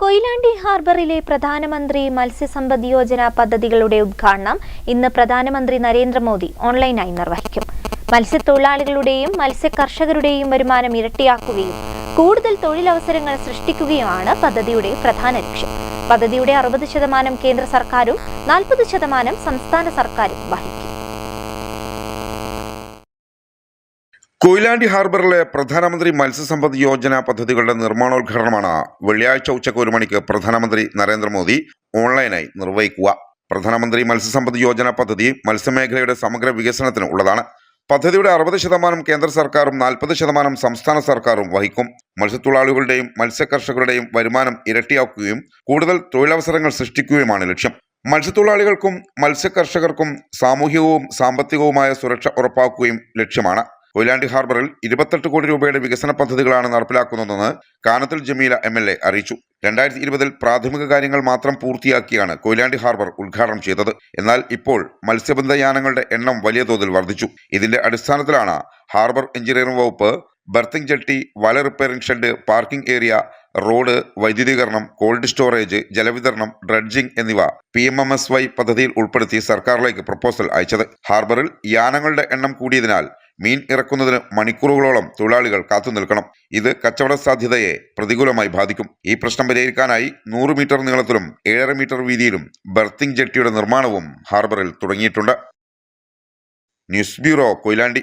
കൊയിലാണ്ടി ഹാർബറിലെ പ്രധാനമന്ത്രി മത്സ്യസമ്പദ് യോജന പദ്ധതികളുടെ ഉദ്ഘാടനം ഇന്ന് പ്രധാനമന്ത്രി നരേന്ദ്രമോദി ഓൺലൈനായി നിർവഹിക്കും. മത്സ്യത്തൊഴിലാളികളുടെയും മത്സ്യകർഷകരുടെയും വരുമാനം ഇരട്ടിയാക്കുകയും കൂടുതൽ തൊഴിലവസരങ്ങൾ സൃഷ്ടിക്കുകയുമാണ് പദ്ധതിയുടെ പ്രധാന ലക്ഷ്യം. പദ്ധതിയുടെ 60% കേന്ദ്ര സർക്കാരും 40% സംസ്ഥാന സർക്കാരും വഹിക്കും. കൊയിലാണ്ടി ഹാർബറിലെ പ്രധാനമന്ത്രി മത്സ്യസമ്പദ് യോജന പദ്ധതികളുടെ നിർമ്മാണോദ്ഘാടനമാണ് വെള്ളിയാഴ്ച ഉച്ചയ്ക്ക് 1 മണിക്ക് പ്രധാനമന്ത്രി നരേന്ദ്രമോദി ഓൺലൈനായി നിർവഹിക്കുക. പ്രധാനമന്ത്രി മത്സ്യസമ്പദ് യോജന പദ്ധതി മത്സ്യമേഖലയുടെ സമഗ്ര വികസനത്തിന് ഉള്ളതാണ്. പദ്ധതിയുടെ 60% കേന്ദ്ര സർക്കാരും 40% സംസ്ഥാന സർക്കാരും വഹിക്കും. മത്സ്യത്തൊഴിലാളികളുടെയും മത്സ്യകർഷകരുടെയും വരുമാനം ഇരട്ടിയാക്കുകയും കൂടുതൽ തൊഴിലവസരങ്ങൾ സൃഷ്ടിക്കുകയുമാണ് ലക്ഷ്യം. മത്സ്യത്തൊഴിലാളികൾക്കും മത്സ്യകർഷകർക്കും സാമൂഹികവും സാമ്പത്തികവുമായ സുരക്ഷ ഉറപ്പാക്കുകയും ലക്ഷ്യമാണ്. കൊയിലാണ്ടി ഹാർബറിൽ 28 കോടി രൂപയുടെ വികസന പദ്ധതികളാണ് നടപ്പിലാക്കുന്നതെന്ന് കാനത്തിൽ ജമീല MLA അറിയിച്ചു. 2020 പ്രാഥമിക കാര്യങ്ങൾ മാത്രം പൂർത്തിയാക്കിയാണ് കൊയിലാണ്ടി ഹാർബർ ഉദ്ഘാടനം ചെയ്തത്. എന്നാൽ ഇപ്പോൾ മത്സ്യബന്ധയാനങ്ങളുടെ എണ്ണം വലിയ തോതിൽ വർദ്ധിച്ചു. ഇതിന്റെ അടിസ്ഥാനത്തിലാണ് ഹാർബർ എഞ്ചിനീയറിംഗ് വകുപ്പ് ബർത്തിംഗ് ജെട്ടി, വല repairing shed, parking area, road, വൈദ്യുതീകരണം, കോൾഡ് സ്റ്റോറേജ്, ജലവിതരണം, ഡ്രഡ്ജിംഗ് എന്നിവ PMMSY പദ്ധതിയിൽ ഉൾപ്പെടുത്തി സർക്കാരിലേക്ക് പ്രപ്പോസൽ അയച്ചത്. ഹാർബറിൽ യാനങ്ങളുടെ എണ്ണം കൂടിയതിനാൽ മീൻ ഇറക്കുന്നതിന് മണിക്കൂറുകളോളം തൊഴിലാളികൾ കാത്തുനിൽക്കണം. ഇത് കച്ചവട സാധ്യതയെ പ്രതികൂലമായി ബാധിക്കും. ഈ പ്രശ്നം പരിഹരിക്കാനായി 100 മീറ്റർ നീളത്തിലും 7.5 മീറ്റർ വീതിയിലും ബർത്തിംഗ് ജെട്ടിയുടെ നിർമ്മാണവും ഹാർബറിൽ തുടങ്ങിയിട്ടുണ്ട്. News bureau, Koyilandy.